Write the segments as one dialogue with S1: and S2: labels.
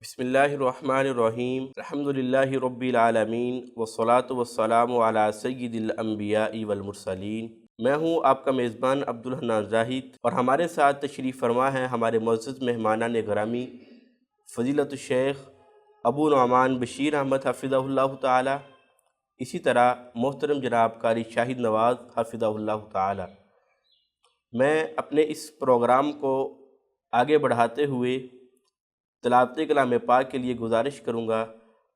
S1: بسم اللہ الرحمن الرحیم الحمد للہ رب العالمین والصلاة والسلام علی سید الانبیاء والمرسلین۔ میں ہوں آپ کا میزبان عبدالحنان زاہد، اور ہمارے ساتھ تشریف فرما ہے ہمارے معزز مہمانان گرامی فضیلت الشیخ ابو نعمان بشیر احمد حفظہ اللہ تعالی، اسی طرح محترم جناب قاری شاہد نواز حفظہ اللہ تعالی۔ میں اپنے اس پروگرام کو آگے بڑھاتے ہوئے تلاوت کلام پاک کے لیے گزارش کروں گا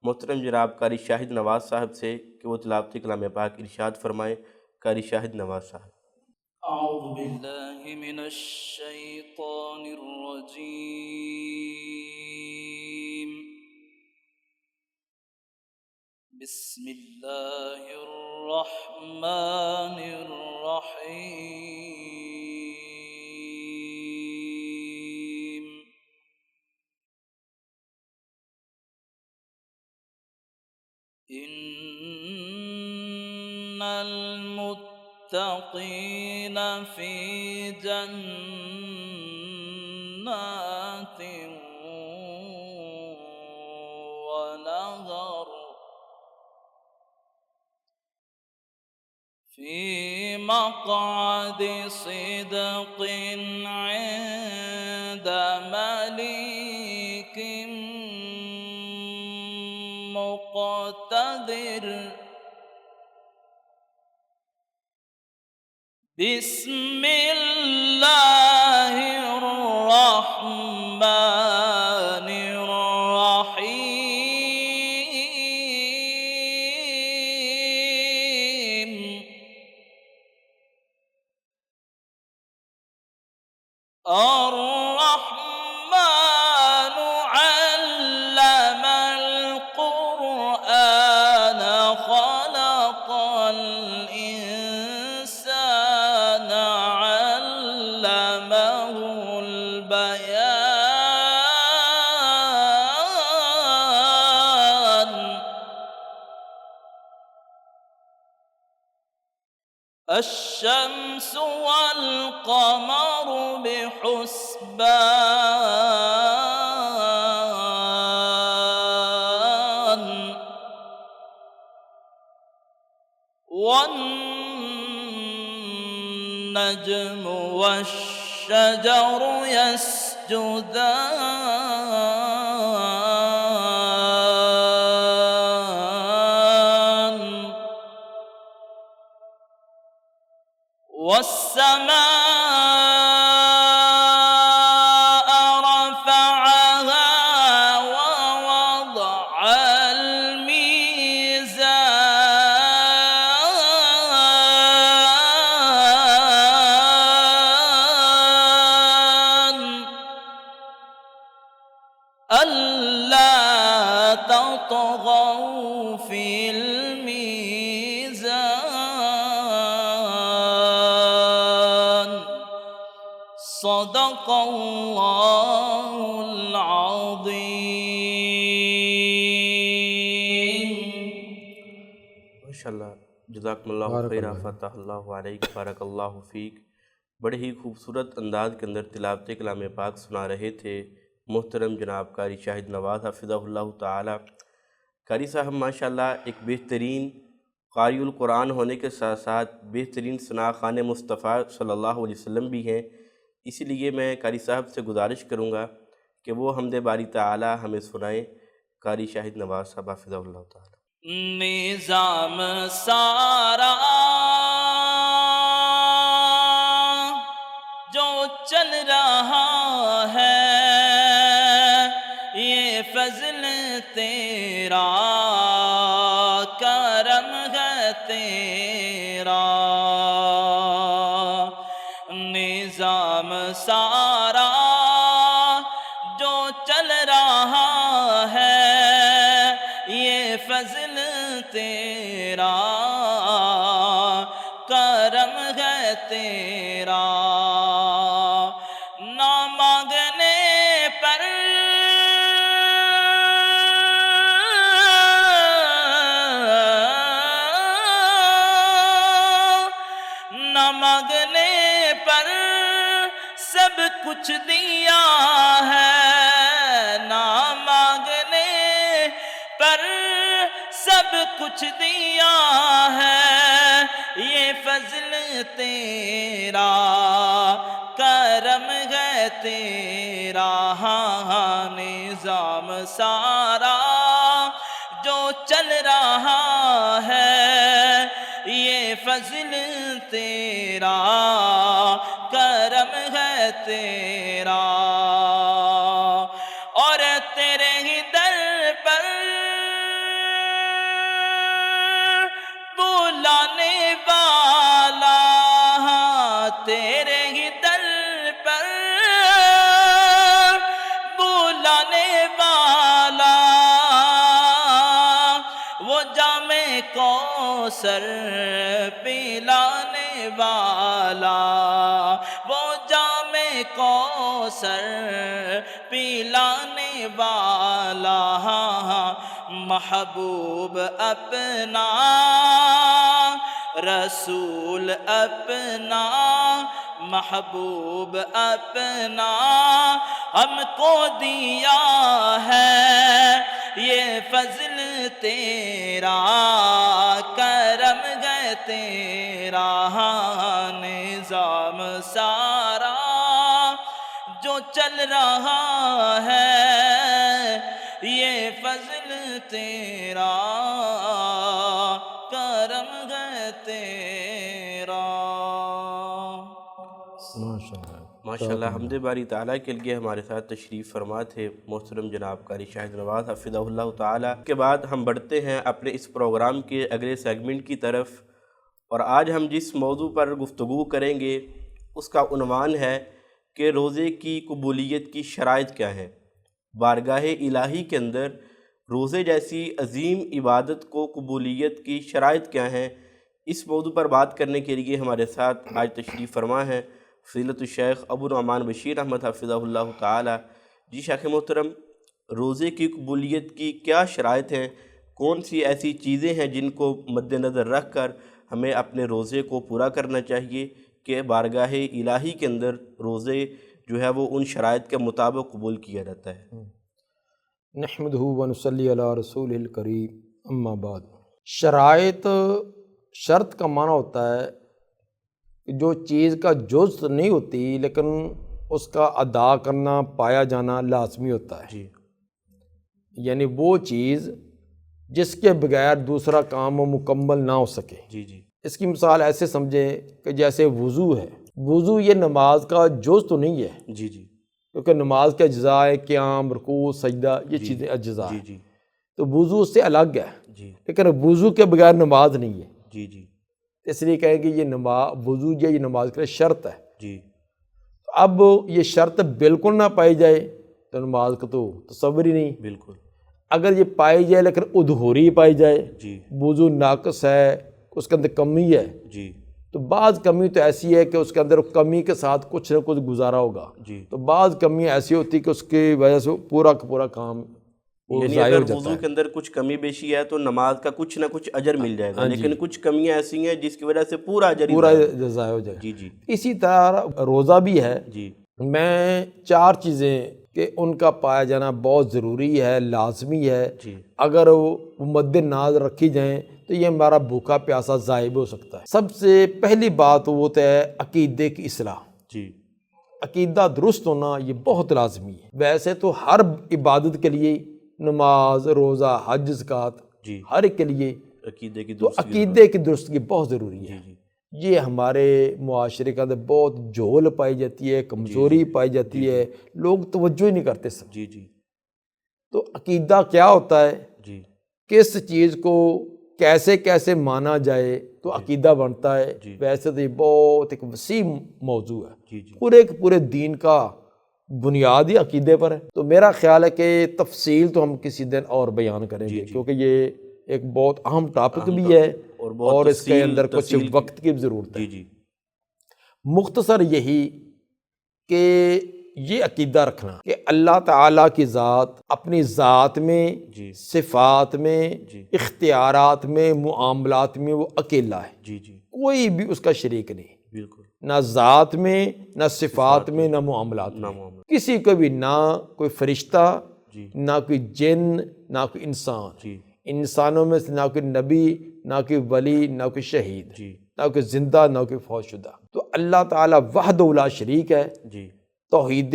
S1: محترم جناب قاری شاہد نواز صاحب سے کہ وہ تلاوت کلام پاک ارشاد فرمائیں۔ قاری شاہد نواز صاحب۔
S2: اعوذ باللہ من الشیطان الرجیم، بسم اللہ الرحمن الرحیم۔ ان المتقین فی جنات ونہر، فی مقعد صدق عند ملیک مقتدر۔ بسم اللہ الرحمن الرحیم۔ الرحمن علم القرآن خلق الإنسان علمه البيان۔ الشمس والقمر بحسبان، والنجم والشجر يسجدان، والسماء رفعها ووضع الميزان، ألا تطغوا في الميزان۔ صدق اللہ العظیم۔
S1: ماشاءاللہ، جزاکم اللہ خیر، فتح اللہ علیک، بارک اللہ فیک۔ بڑے ہی خوبصورت انداز کے اندر تلاوت کلام پاک سنا رہے تھے محترم جناب قاری شاہد نواز حفظہ اللہ تعالی۔ قاری صاحب ماشاءاللہ ایک بہترین قاری القرآن ہونے کے ساتھ ساتھ بہترین ثنا خوان مصطفیٰ صلی اللہ علیہ وسلم بھی ہیں، اسی لیے میں قاری صاحب سے گزارش کروں گا کہ وہ حمد باری تعالی ہمیں سنائیں۔ قاری شاہد نواز صاحب حفظہ اللہ تعالی۔
S2: نظام سارا جو چل رہا ہے، یہ فضل تیرا، کرم ہے تیرا۔ نظام سارا جو چل رہا ہے، یہ فضل تیرا، کرم ہے تیرا۔ نہ مانگنے پر نہ مانگنے پر سب کچھ دیا ہے، نہ مانگنے سب کچھ دیا ہے یہ فضل تیرا، کرم ہے تیرا، ہاں نظام سارا جو چل رہا ہے یہ فضل تیرا، کرم ہے تیرا، اور تیرے ہی در پر بلانے والا، تیرے ہی در پر بلانے والا، وہ جام کوثر پلانے والا، وہ جام کوثر پلانے والا، محبوب اپنا رسول اپنا، محبوب اپنا ہم کو دیا ہے یہ فضل تیرا، کرم ہے تیرا، نظام سارا جو چل رہا ہے یہ فضل تیرا، کرم ہے تیرا۔
S1: ماشاءاللہ حمد باری تعالیٰ کے لیے ہمارے ساتھ تشریف فرما تھے محترم جناب قاری شاہد نواز حفظہ اللہ تعالیٰ۔ کے بعد ہم بڑھتے ہیں اپنے اس پروگرام کے اگلے سیگمنٹ کی طرف، اور آج ہم جس موضوع پر گفتگو کریں گے اس کا عنوان ہے کہ روزے کی قبولیت کی شرائط کیا ہیں۔ بارگاہ الہی کے اندر روزے جیسی عظیم عبادت کو قبولیت کی شرائط کیا ہیں، اس موضوع پر بات کرنے کے لیے ہمارے ساتھ آج تشریف فرما ہے فضیلت الشیخ ابو نعمان بشیر احمد حفظہ اللہ تعالی۔ جی شیخ محترم، روزے کی قبولیت کی کیا شرائط ہیں؟ کون سی ایسی چیزیں ہیں جن کو مد نظر رکھ کر ہمیں اپنے روزے کو پورا کرنا چاہیے کہ بارگاہ الہی کے اندر روزے جو ہے وہ ان شرائط کے مطابق قبول کیا جاتا ہے؟
S3: نحمدہ و نصلی علی رسول الکریم، اما بعد۔ شرائط، شرط کا معنی ہوتا ہے کہ جو چیز کا جز نہیں ہوتی لیکن اس کا ادا کرنا، پایا جانا لازمی ہوتا ہے۔
S1: جی،
S3: یعنی وہ چیز جس کے بغیر دوسرا کام مکمل نہ ہو سکے۔
S1: جی جی،
S3: اس کی مثال ایسے سمجھیں کہ جیسے وضو ہے، وضو یہ نماز کا جز تو نہیں ہے،
S1: جی جی،
S3: کیونکہ نماز کے اجزاء ہے، قیام، رکوع، سجدہ، یہ چیزیں اجزاء
S1: جی
S3: ہیں،
S1: جی،
S3: تو وضو اس سے الگ ہے،
S1: جی
S3: لیکن وضو کے بغیر نماز نہیں ہے۔
S1: جی، جی
S3: اس لیے کہیں گے یہ وضو یہ نماز کے لیے شرط ہے۔
S1: جی،
S3: اب یہ شرط بالکل نہ پائی جائے تو نماز کا تو تصور ہی نہیں۔
S1: بالکل،
S3: اگر یہ پائی جائے لیکن ادھوری پائی جائے،
S1: جی
S3: وضو ناقص ہے، اس کے اندر کمی ہے،
S1: جی،
S3: تو بعض کمی تو ایسی ہے کہ اس کے اندر کمی کے ساتھ کچھ نہ کچھ گزارا ہوگا،
S1: جی،
S3: تو بعض کمی ایسی ہوتی کہ اس کی وجہ سے پورا کا پورا کام وہ
S1: یعنی
S3: ضائع ہو
S1: اگر
S3: جاتا
S1: وضو
S3: ہے۔
S1: کے اندر کچھ کمی بیشی ہے تو نماز کا کچھ نہ کچھ اجر مل جائے گا،
S3: ہاں جی،
S1: لیکن کچھ کمیاں ایسی ہیں جس کی وجہ سے پورا اجر ہی
S3: پورا
S1: ضائع۔
S3: ضائع ہو جائے گا۔
S1: جی جی،
S3: اسی طرح روزہ بھی ہے۔
S1: جی
S3: میں 4 چیزیں کہ ان کا پایا جانا بہت ضروری ہے، لازمی ہے،
S1: جی،
S3: اگر وہ مد نظر رکھی جائیں تو یہ ہمارا بھوکا پیاسا ضائع ہو سکتا ہے۔ سب سے پہلی بات وہ ہوتا ہے عقیدے کی اصلاح۔
S1: جی،
S3: عقیدہ درست ہونا یہ بہت لازمی ہے۔ ویسے تو ہر عبادت کے لیے، نماز، روزہ، حج، زکوٰۃ،
S1: جی،
S3: ہر ایک کے لیے
S1: عقیدے کی
S3: تو
S1: درستگی
S3: عقیدے کی درستگی بہت ضروری
S1: جی
S3: ہے۔
S1: جی،
S3: یہ ہمارے معاشرے کا اندر بہت جھول پائی جاتی ہے، کمزوری پائی جاتی ہے، لوگ توجہ ہی نہیں کرتے سب۔
S1: جی جی،
S3: تو عقیدہ کیا ہوتا ہے،
S1: جی
S3: کس چیز کو کیسے کیسے مانا جائے تو عقیدہ بنتا ہے۔
S1: جی،
S3: ویسے تو یہ بہت ایک وسیع موضوع ہے،
S1: جی جی،
S3: پورے دین کا بنیاد ہی عقیدے پر ہے۔ تو میرا خیال ہے کہ تفصیل تو ہم کسی دن اور بیان کریں گے، کیونکہ یہ ایک بہت اہم ٹاپک بھی ہے اور اس کے اندر کچھ وقت کی بھی ضرورت ہے۔
S1: جی جی،
S3: مختصر یہی کہ یہ عقیدہ رکھنا کہ اللہ تعالیٰ کی ذات اپنی ذات میں،
S1: جی،
S3: صفات میں،
S1: جی،
S3: اختیارات میں، معاملات میں وہ اکیلا ہے،
S1: جی جی،
S3: کوئی بھی اس کا شریک نہیں،
S1: بالکل،
S3: نہ ذات میں، نہ صفات میں، نہ معاملات میں، کسی کو بھی، نہ کوئی فرشتہ،
S1: جی
S3: نہ کوئی جن، نہ کوئی انسان،
S1: جی،
S3: انسانوں میں سے نہ کوئی نبی، نہ کوئی ولی، نہ کوئی شہید،
S1: جی
S3: نہ کوئی زندہ، نہ کوئی فوت شدہ۔ تو اللہ تعالیٰ وحدہ لا شریک ہے۔
S1: جی
S3: توحید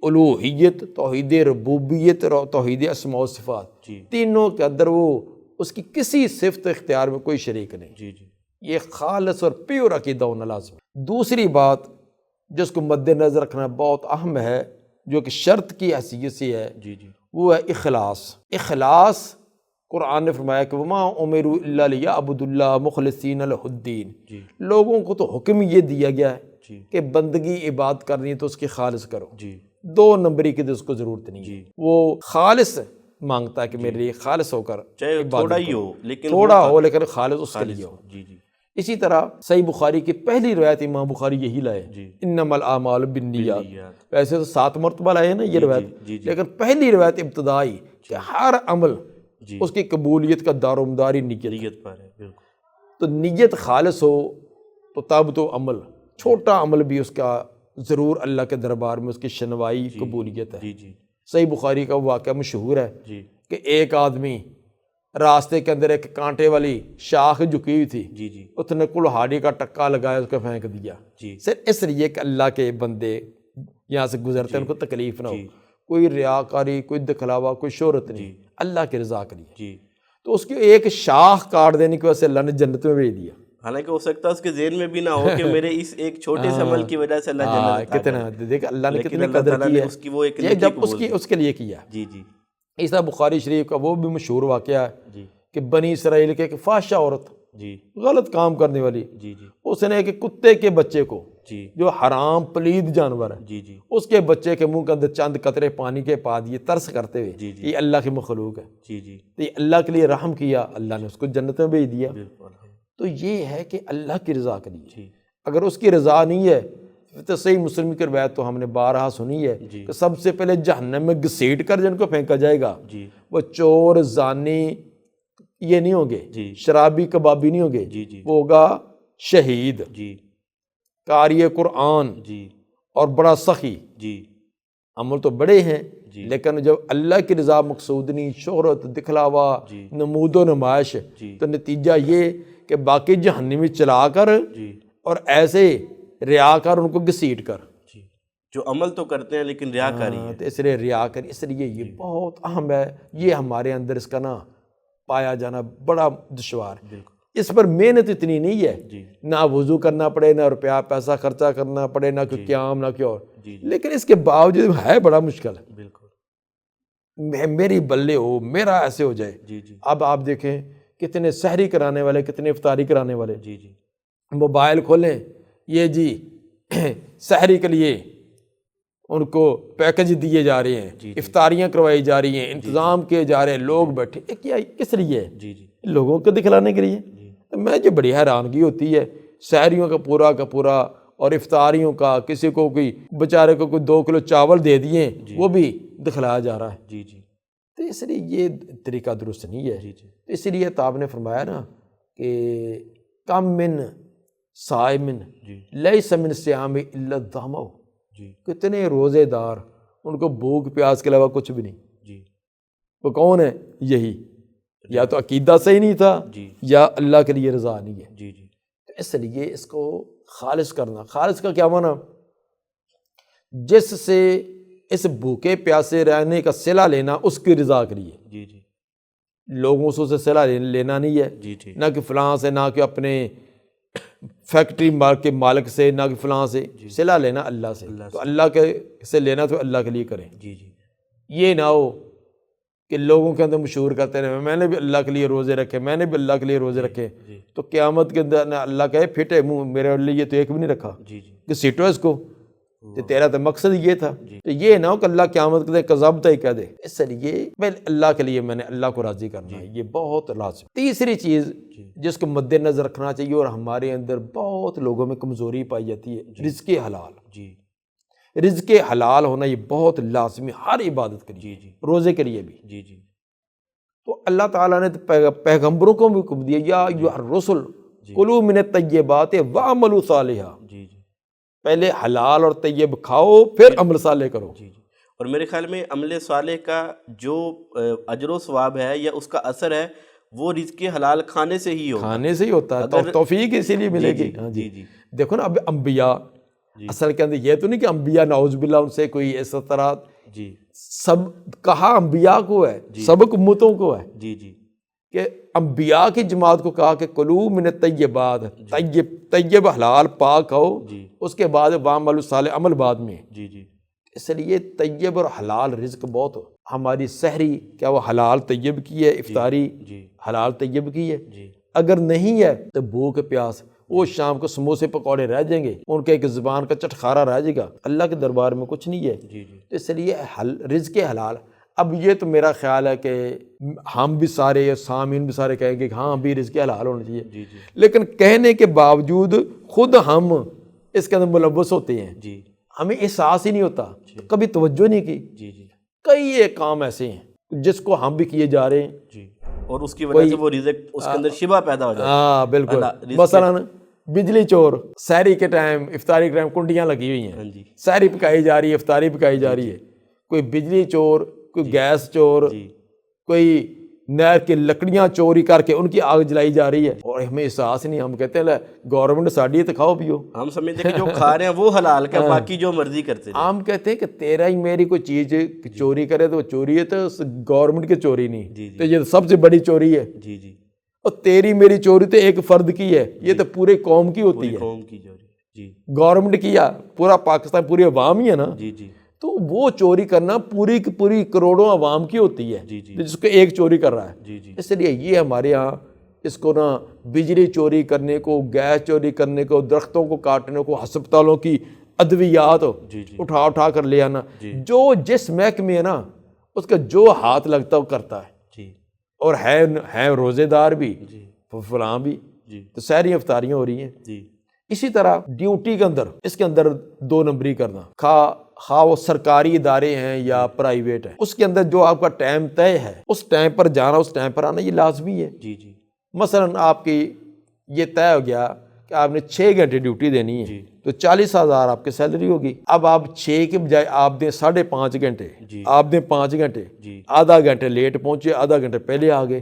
S3: الوہیت، توحید ربوبیت اور توحید اسماء و صفات،
S1: جی
S3: تینوں کے اندر وہ اس کی کسی صفت اختیار میں کوئی شریک نہیں۔
S1: جی جی
S3: یہ خالص اور پیور عقیدہ ہونا لازم ہے۔ دوسری بات جس کو مد نظر رکھنا بہت اہم ہے، جو کہ شرط کی حیثیت سے ہے،
S1: جی جی
S3: وہ ہے اخلاص۔ اخلاص قرآن نے فرمایا کہ وما امروا الا لیعبدوا اللہ مخلصین لہ الدین۔
S1: جی
S3: لوگوں کو تو حکم یہ دیا گیا ہے
S1: جی
S3: کہ بندگی عبادت کرنی ہے تو اس کی خالص کرو،
S1: جی
S3: دو نمبری کی تو اس کو ضرورت نہیں ہے۔
S1: جی
S3: وہ خالص مانگتا ہے کہ میرے لیے خالص ہو کر
S1: چاہے
S3: عبادت
S1: تھوڑا ہی
S3: کرو،
S1: ہو لیکن
S3: تھوڑا ہو لیکن خالص اس کے
S1: خالص
S3: لیے ہو۔
S1: جی جی
S3: اسی طرح صحیح بخاری کی پہلی روایت امام بخاری یہی لائے،
S1: جی
S3: انما الاعمال بالنیات۔
S1: بالنیات۔
S3: ویسے تو 7 مرتبہ لائے ہیں نا یہ روایت،
S1: جی جی
S3: لیکن پہلی روایت ابتدائی کہ ہر عمل
S1: جی
S3: اس کی قبولیت کا دار و مدار ہی نیت ہے۔
S1: نیت پر ہے، بالکل
S3: تو نیت خالص ہو تو تب تو عمل، چھوٹا عمل بھی اس کا ضرور اللہ کے دربار میں اس کی شنوائی قبولیت ہے۔
S1: جی جی
S3: صحیح بخاری کا واقعہ مشہور ہے
S1: جی
S3: کہ ایک آدمی راستے کے اندر ایک کانٹے والی شاخ جھکی ہوئی تھی،
S1: جی جی
S3: اس نے کلہاڑی کا ٹکا لگایا، اس کو پھینک دیا،
S1: جی
S3: صرف اس لیے کہ اللہ کے بندے یہاں سے گزرتے ہیں ان کو تکلیف نہ ہو۔
S1: جی
S3: کوئی ریاکاری، کوئی دکھلاوا، کوئی شہرت نہیں، اللہ کی رضا کے لیے۔
S1: جی
S3: تو اس کی ایک شاخ کاٹ دینے کی وجہ سے اللہ نے جنت میں بھیج دیا۔
S1: حالانکہ ہو سکتا ہے اس کے ذہن میں بھی نہ ہو کہ میرے اس ایک چھوٹے سے عمل کی وجہ سے اللہ جنت عطا
S3: کتنا
S1: کرے،
S3: دیکھ اللہ نے
S1: لیکن
S3: کتنی
S1: اللہ
S3: قدر
S1: تعالیٰ
S3: کی
S1: نے
S3: ہے،
S1: اس کی وہ ایک
S3: یہ
S1: نیکی
S3: جب
S1: قبول کی۔
S3: اس کے لیے کیا۔
S1: جی جی
S3: اس طرح بخاری شریف کا وہ بھی مشہور واقعہ ہے
S1: جی
S3: کہ بنی اسرائیل کے ایک فحشہ عورت،
S1: جی
S3: غلط کام کرنے والی،
S1: جی جی
S3: اس نے ایک کتے کے بچے کو،
S1: جی
S3: جو حرام پلید جانور ہے،
S1: جی جی
S3: اس کے بچے کے منہ کے اندر چند قطرے پانی کے پا دیے ترس کرتے ہوئے،
S1: جی جی
S3: یہ اللہ کی مخلوق ہے،
S1: جی جی
S3: تو یہ اللہ کے لیے رحم کیا، اللہ نے اس کو جنت میں بھیج دیا۔
S1: بالکل
S3: تو یہ ہے کہ اللہ کی رضا کے لیے،
S1: جی
S3: اگر اس کی رضا نہیں ہے تو صحیح مسلم کی روایت تو ہم نے بارہا سنی ہے
S1: جی
S3: کہ سب سے پہلے جہنم میں گھسیٹ کر جن کو پھینکا جائے گا
S1: جی
S3: وہ چور، زانی یہ نہیں ہوں گے،
S1: جی
S3: شرابی کبابی نہیں ہوں گے،
S1: جی جی
S3: وہ ہوگا شہید،
S1: جی
S3: قاری قرآن
S1: جی
S3: اور بڑا سخی۔
S1: جی
S3: عمل تو بڑے ہیں
S1: جی
S3: لیکن جب اللہ کی رضا مقصود نہیں، شہرت، دکھلاوا،
S1: جی
S3: نمود و نمائش،
S1: جی
S3: تو نتیجہ یہ کہ باقی جہنمی چلا کر
S1: جی
S3: اور ایسے ریا کر ان کو گھسیٹ کر،
S1: جی جو عمل تو کرتے ہیں لیکن ریاکاری ہے۔
S3: تو اس لیے ریا کر، اس لیے یہ بہت اہم ہے، یہ ہمارے اندر اس کا نا پایا جانا بڑا دشوار ہے۔
S1: بالکل
S3: اس پر محنت اتنی نہیں ہے،
S1: جی
S3: نہ وضو کرنا پڑے، نہ روپیہ پیسہ خرچہ کرنا پڑے، نہ کوئی قیام، نہ کوئی اور،
S1: جی
S3: لیکن اس کے باوجود ہے بڑا مشکل ہے۔
S1: بالکل
S3: میری بلے ہو، میرا ایسے ہو جائے۔
S1: جی جی
S3: اب آپ دیکھیں کتنے سحری کرانے والے، کتنے افطاری کرانے والے،
S1: جی جی
S3: موبائل کھولیں، یہ جی سحری کے لیے ان کو پیکج دیے جا رہے ہیں، افطاریاں کروائی جا رہی ہیں، انتظام کیے جا رہے ہیں، لوگ بیٹھے، کیا کس لیے ہے؟
S1: جی جی
S3: لوگوں کو دکھلانے کے لیے۔ میں جو بڑی حیرانگی ہوتی ہے، سحریوں کا پورا اور افطاریوں کا، کسی کو کوئی بیچارے کو کوئی 2 کلو چاول دے دیے، وہ بھی دکھلایا جا رہا ہے۔
S1: جی جی
S3: تو اس لیے یہ طریقہ درست نہیں ہے۔
S1: جی جی
S3: تو اس لیے تو آپ نے فرمایا نا کہ کم من صائمن
S1: جی
S3: لیس من صیام الا الظمأ،
S1: جی
S3: کتنے روزے دار ان کو بھوک پیاس کے علاوہ کچھ بھی نہیں۔
S1: جی
S3: وہ کون ہے؟ یہی یا تو عقیدہ صحیح نہیں تھا
S1: جی
S3: یا اللہ کے لیے رضا نہیں ہے۔
S1: جی جی
S3: تو اس لیے اس کو خالص کرنا، خالص کا کیا معنی؟ جس سے اس بھوکے پیاسے رہنے کا صلہ لینا اس کی رضا کے لیے،
S1: جی جی
S3: لوگوں سے اسے صلہ لینا نہیں ہے،
S1: جی جی
S3: نہ کہ فلاں سے، نہ کہ اپنے فیکٹری کے مالک سے، نہ کہ فلاں سے، صلہ لینا اللہ سے، تو اللہ کے سے لینا تو اللہ کے لیے کریں۔
S1: جی جی
S3: یہ نہ ہو کہ لوگوں کے اندر مشہور کرتے رہے میں نے بھی اللہ کے لیے روزے رکھے، میں نے بھی اللہ کے لیے روزے رکھے،
S1: جی
S3: تو قیامت کے اندر نہ اللہ کہے پھٹے منہ، میرے لیے تو ایک بھی نہیں رکھا،
S1: جی جی
S3: کہ سیٹو اس کو، تو تیرا تو مقصد یہ تھا۔
S1: جی
S3: تو یہ نہ ہو کہ اللہ قیامت کے دن کذبت ہی کہہ دے، اس لیے پہلے اللہ کے لیے میں نے اللہ کو راضی کرنا ہے، یہ بہت لازم۔ تیسری چیز جس کو مد نظر رکھنا چاہیے اور ہمارے اندر بہت لوگوں میں کمزوری پائی جاتی ہے، رزق حلال۔
S1: جی
S3: رزق حلال ہونا یہ بہت لازمی، ہر عبادت کے لیے،
S1: جی جی
S3: روزے کے لیے بھی۔
S1: جی جی
S3: تو اللہ تعالیٰ نے تو پیغمبروں کو بھی حکم دیا، یا ایھا الرسل کلوا من الطیبات واعملوا صالحا،
S1: جی جی
S3: پہلے حلال اور طیب کھاؤ پھر عمل صالح کرو۔
S1: جی جی اور میرے خیال میں عمل صالح کا جو اجر و ثواب ہے یا اس کا اثر ہے وہ رزق حلال کھانے سے ہی ہوگا.
S3: کھانے سے ہی ہوتا ہے. توفیق اسی لیے ملے گی. ہاں جی. دیکھو نا اب انبیاء اصل کے اندر یہ تو نہیں کہ انبیاء نعوذ باللہ ان سے کوئی ایسا طرح
S1: جی
S3: سب کہا انبیاء کو ہے, سبق امتوں کو ہے
S1: جی جی
S3: کہ انبیاء کی جماعت کو کہا کہ کلوا من الطیبات, طیب حلال پاک کھاؤ, اس کے بعد وعملوا صالح عمل بعد میں.
S1: جی جی
S3: اس لیے طیب اور حلال رزق بہت ہو. ہماری سحری کیا وہ حلال طیب کی ہے, افطاری حلال طیب کی ہے, اگر نہیں ہے تو بھوک پیاس وہ شام کو سموسے پکوڑے رہ جائیں گے, ان کے ایک زبان کا چٹخارا رہ جائے گا, اللہ کے دربار میں کچھ نہیں ہے. تو اس لیے رزق حلال. اب یہ تو میرا خیال ہے کہ ہم بھی سارے سامعین بھی سارے کہیں گے کہ ہاں بھی رزق حلال ہونا چاہیے, لیکن کہنے کے باوجود خود ہم اس کے اندر ملوث ہوتے ہیں, ہمیں احساس ہی نہیں ہوتا, کبھی توجہ نہیں کی. کئی ایک کام ایسے ہیں جس کو ہم بھی کیے جا رہے ہیں
S1: اور اس کی وجہ سے وہ رزق اس کے اندر شبہ پیدا ہو جاتا ہے.
S3: ہاں بالکل. مثلاً بجلی چور, سحری کے ٹائم افطاری کے ٹائم کنڈیاں لگی ہوئی ہیں, سحری پکائی جا رہی ہے, افطاری پکائی جا رہی ہے. کوئی بجلی چور, کوئی گیس چور, کوئی نہر کی لکڑیاں چوری کر کے ان کی آگ جلائی جا رہی ہے, اور ہمیں احساس نہیں. ہم کہتے ہیں گورنمنٹ ساڑی ہے تو کھاؤ پیو.
S1: ہم سمجھتے ہیں کہ جو کھا رہے ہیں وہ حلال کا, باقی جو مرضی کرتے ہیں.
S3: ہم کہتے ہیں کہ تیرا ہی میری کوئی چیز چوری کرے تو وہ چوری ہے, تو گورنمنٹ کی چوری نہیں, تو یہ سب سے بڑی چوری ہے. اور تیری میری چوری تو ایک فرد کی ہے, یہ تو پورے قوم کی ہوتی ہے.
S1: قوم کی چوری
S3: گورنمنٹ کیا پورا پاکستان پوری عوام ہی ہے نا, تو وہ چوری کرنا پوری کی پوری کروڑوں عوام کی ہوتی ہے, جس کو ایک چوری کر رہا ہے. اس لیے یہ ہمارے ہاں اس کو نا بجلی چوری کرنے کو, گیس چوری کرنے کو, درختوں کو کاٹنے کو, ہسپتالوں کی ادویات اٹھا اٹھا کر لے آنا, جو جس محکمے ہے نا اس کا جو ہاتھ لگتا ہے وہ کرتا ہے. اور ہے روزے دار بھی, فلاں بھی, تو سحری افطاریاں ہو رہی ہیں. اسی طرح ڈیوٹی کے اندر اس کے اندر 2 نمبری کرنا, خواہ وہ سرکاری ادارے ہیں یا پرائیویٹ ہیں, اس کے اندر جو آپ کا ٹائم طے ہے اس ٹائم پر جانا, اس ٹائم پر آنا, یہ لازمی ہے. مثلاً آپ کی یہ طے ہو گیا کہ آپ نے 6 گھنٹے ڈیوٹی دینی ہے, تو 40,000 آپ کی سیلری ہوگی. اب آپ 6 کے بجائے آپ دیں 5.5 گھنٹے, آپ دیں 5 گھنٹے, آدھا گھنٹے لیٹ پہنچے, آدھا گھنٹے پہلے آ گئے.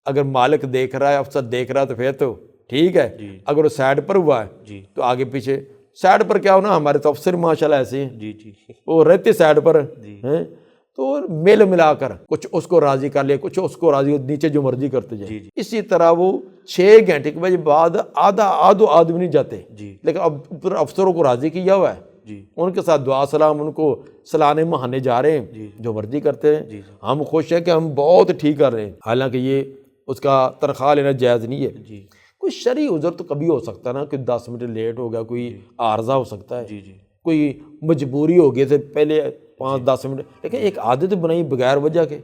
S3: اگر مالک دیکھ رہا ہے, افسر دیکھ رہا ہے تو پھر تو ٹھیک ہے. اگر وہ سائڈ پر ہوا ہے تو آگے پیچھے. سائڈ پر کیا ہونا, ہمارے تو افسر ماشاءاللہ ایسے ہیں, وہ رہتے سائڈ پر ہیں, تو مل ملا کر کچھ اس کو راضی کر لیا, کچھ اس کو راضی, نیچے جو مرضی کرتے جائیں. اسی طرح وہ 6 گھنٹے کے بجے بعد آدھو آدمی نہیں جاتے, لیکن اب افسروں کو راضی کیا ہوا ہے, ان کے ساتھ دعا سلام, ان کو سلانے مہانے جا رہے ہیں, جو مرضی کرتے ہیں. ہم خوش ہیں کہ ہم بہت ٹھیک کر رہے ہیں, حالانکہ یہ اس کا تنخواہ لینا جائز نہیں ہے. کوئی شرعی عذر تو کبھی ہو سکتا ہے نا, کہ 10 منٹ لیٹ ہو گیا, کوئی عارضہ ہو سکتا ہے, کوئی مجبوری ہو گئی تھے پہلے 5-10 منٹ, لیکن ایک عادت بنائی بغیر وجہ کے.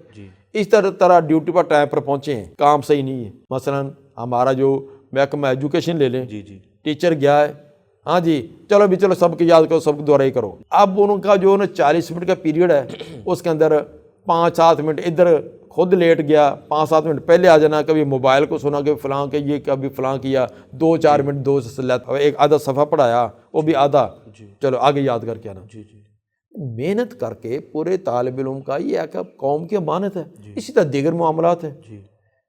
S3: اس طرح ڈیوٹی پر ٹائم پر پہنچے ہیں, کام صحیح نہیں ہے. مثلاً ہمارا جو محکمہ ایجوکیشن لے لیں, ٹیچر گیا ہے, ہاں جی چلو بھی چلو سب کی یاد کرو, سب کو دوہرائی کرو. اب ان کا جو 40 منٹ کا پیریڈ ہے, اس کے اندر 5-7 منٹ ادھر خود لیٹ گیا, 5-7 منٹ پہلے آ جانا, کبھی موبائل کو سنا کہ فلاں کہ یہ کبھی فلاں کیا, 2-4 منٹ 2 سے لیتا, ایک آدھا صفحہ پڑھایا وہ بھی آدھا, چلو آگے یاد کر کے آنا. محنت کر کے پورے طالب علم کا یہ ایک قوم کی امانت ہے. اسی طرح دیگر معاملات ہیں.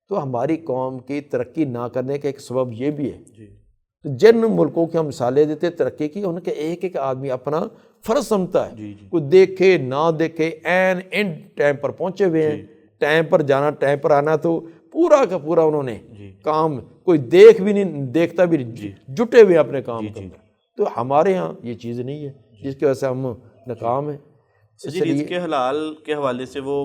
S3: تو ہماری قوم کی ترقی نہ کرنے کا ایک سبب یہ بھی ہے. تو جن ملکوں کی ہم مثالیں دیتے ترقی کی, ان کے ایک آدمی اپنا فرض سمجھتا ہے, کوئی دیکھے نہ دیکھے ان ٹائم پر پہنچے ہوئے ہیں, ٹائم پر جانا ٹائم پر آنا, تو پورا کا پورا انہوں نے کام, کوئی دیکھ بھی نہیں, دیکھتا بھی نہیں, جٹے ہوئے اپنے کام کے اندر. تو ہمارے ہاں یہ چیز نہیں ہے, جس کی وجہ سے ہم ناکام ہیں.
S1: رزق حلال کے حوالے سے وہ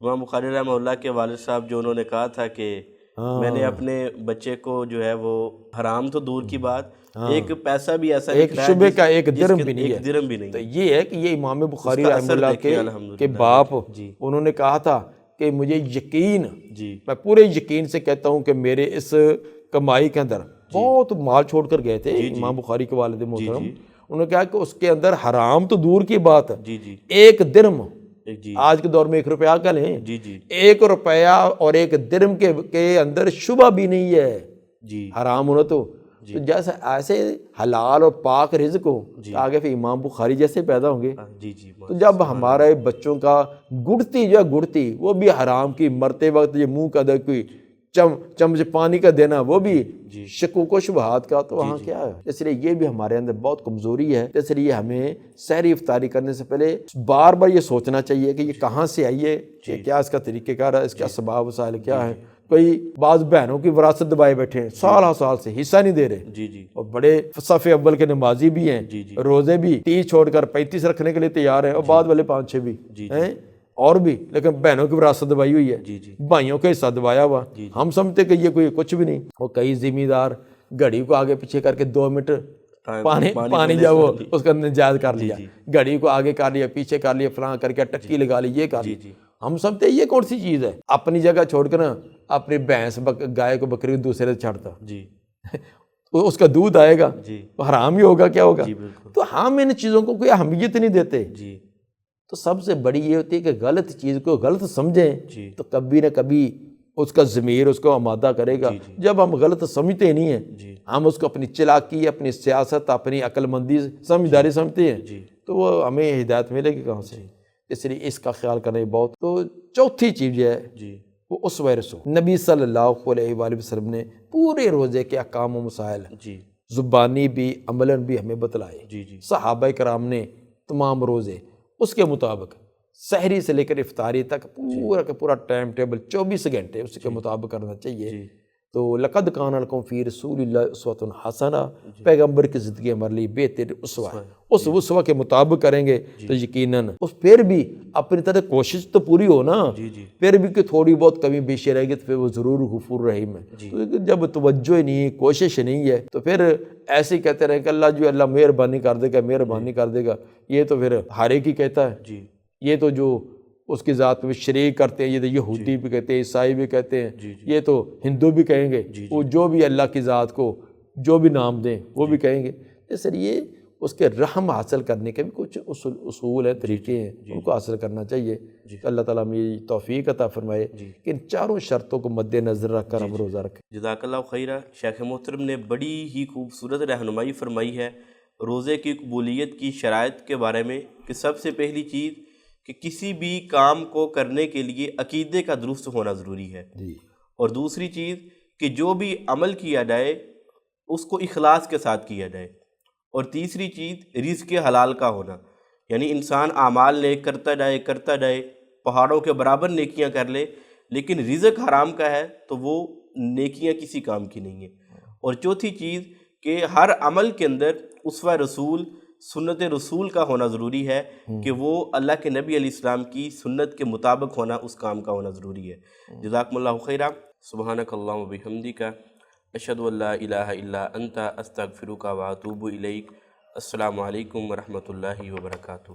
S1: امام بخاری رحمہ اللہ کے والد صاحب جو انہوں نے کہا تھا کہ میں نے اپنے بچے کو جو ہے وہ حرام تو دور کی بات, ایک پیسہ بھی ایسا
S3: ایک شبے کا ایک درم بھی
S1: نہیں ہے.
S3: تو یہ ہے کہ یہ امام بخاری رحمہ اللہ کے باپ, انہوں نے کہا تھا کہ مجھے یقین, میں پورے یقین سے کہتا ہوں کہ میرے اس کمائی کے اندر بہت مال چھوڑ کر گئے تھے امام بخاری کے والد محترم. انہوں نے کہا کہ اس کے اندر حرام تو دور کی بات ہے, 1 درم, آج کے دور میں 1 روپیہ کا لیں, 1 روپیہ اور 1 درم کے اندر شبہ بھی نہیں ہے حرام ہونا. تو تو جیسے ایسے حلال اور پاک رزق ہو تو آگے پھر امام بخاری جیسے پیدا ہوں گے.
S1: جی جی
S3: تو جب ہمارے بچوں کا گڑتی جو ہے گڑتی وہ بھی حرام کی، مرتے وقت یہ منہ کا کوئی چمچ پانی کا دینا وہ بھی شکوک و شبہات کا، تو وہاں کیا ہے. اس لیے یہ بھی ہمارے اندر بہت کمزوری ہے. اس لیے ہمیں سحری افطاری کرنے سے پہلے بار بار یہ سوچنا چاہیے کہ یہ کہاں سے آئی ہے، کیا اس کا طریقہ کار ہے، اس کا اسباب وسائل کیا ہے. کوئی بعض بہنوں کی وراثت دبائے بیٹھے ہیں، سال سال سے حصہ نہیں دے رہے،
S1: جی جی
S3: اور بڑے صف اول کے نمازی بھی ہیں، روزے بھی 30 چھوڑ کر 35 رکھنے کے لیے تیار ہیں، اور بعد والے 5-6 بھی ہیں اور بھی، لیکن بہنوں کی وراثت دبائی ہوئی ہے، بھائیوں کا حصہ دبایا ہوا. ہم سمجھتے کہ یہ کوئی کچھ بھی نہیں. اور کئی ذمہ دار گھڑی کو آگے پیچھے کر کے 2 منٹ پانی جب وہ اس کا نجائز کر لیا، گھڑی کو آگے کر لیا، پیچھے کر لیا، فلاں کر کے ٹکی لگا لی، یہ کر لی. ہم سمجھتے یہ کون سی چیز ہے؟ اپنی جگہ چھوڑ کر نا اپنی بھینس گائے کو بکری کو دوسرے سے چھاڑتا، اس کا دودھ آئے گا تو حرام ہی ہوگا، کیا ہوگا. تو ہم ان چیزوں کو کوئی اہمیت نہیں دیتے. تو سب سے بڑی یہ ہوتی ہے کہ غلط چیز کو غلط سمجھیں تو کبھی نہ کبھی اس کا ضمیر اس کو آمادہ کرے گا. جب ہم غلط سمجھتے نہیں ہیں، ہم اس کو اپنی چلاکی، اپنی سیاست، اپنی عقل مندی، سمجھداری سمجھتے ہیں، تو وہ ہمیں ہدایت ملے گی کہاں سے. اس لیے اس کا خیال کرنا بہت. تو چوتھی چیز ہے وہ اسوہ رسول. نبی صلی اللہ علیہ وآلہ وسلم نے پورے روزے کے احکام و مسائل زبانی بھی عملاً بھی ہمیں بتلائے. صحابہ کرام نے تمام روزے اس کے مطابق سحری سے لے کر افطاری تک پورا کا پورا ٹائم ٹیبل 24 گھنٹے اس کے مطابق کرنا چاہیے. تو لقد کان لکم فی رسول اللہ اسوۃ حسنہ، پیغمبر کی زندگی ہمارے لیے بہتر اسوہ ہے. اس اسوہ کے مطابق کریں گے تو یقیناً اس پھر بھی اپنی طرح کوشش تو پوری ہو نا، پھر بھی کہ تھوڑی بہت کمی بیشی رہے گی تو پھر وہ ضرور غفور رحیم ہے. جب توجہ ہی نہیں، کوشش نہیں ہے، تو پھر ایسے ہی کہتے رہے کہ اللہ جو اللہ مہربانی کر دے گا، مہربانی کر دے گا. یہ تو پھر ہر ایک ہی کہتا ہے. یہ تو جو اس کی ذات میں شریک کرتے ہیں، یہ تو یہودی بھی کہتے ہیں، عیسائی بھی کہتے ہیں، یہ تو ہندو بھی کہیں گے، وہ جو بھی اللہ کی ذات کو جو بھی نام دیں وہ بھی کہیں گے. اس لیے اس کے رحم حاصل کرنے کے بھی کچھ اصول ہیں، طریقے ہیں، ان کو حاصل کرنا چاہیے. تو اللہ تعالیٰ ہمیں توفیق عطا فرمائے کہ ان چاروں شرطوں کو مد نظر رکھ کر ہم روزہ رکھیں.
S1: جزاک اللہ خیرہ. شیخ محترم نے بڑی ہی خوبصورت رہنمائی فرمائی ہے روزے کی قبولیت کی شرائط کے بارے میں، کہ سب سے پہلی چیز کہ کسی بھی کام کو کرنے کے لیے عقیدے کا درست ہونا ضروری ہے، اور دوسری چیز کہ جو بھی عمل کیا جائے اس کو اخلاص کے ساتھ کیا جائے، اور تیسری چیز رزق حلال کا ہونا، یعنی انسان اعمال نیک کرتا جائے پہاڑوں کے برابر نیکیاں کر لے، لیکن رزق حرام کا ہے تو وہ نیکیاں کسی کام کی نہیں ہیں. اور چوتھی چیز کہ ہر عمل کے اندر اسوہ رسول، سنت رسول کا ہونا ضروری ہے، کہ وہ اللہ کے نبی علیہ السلام کی سنت کے مطابق ہونا، اس کام کا ہونا ضروری ہے. جزاکم اللہ خیرہ. سبحانک اللہم و بحمدک، اشہد ان لا الہ الا انت، استغفرک و اتوب الیک. السلام علیکم ورحمۃ اللہ وبرکاتہ.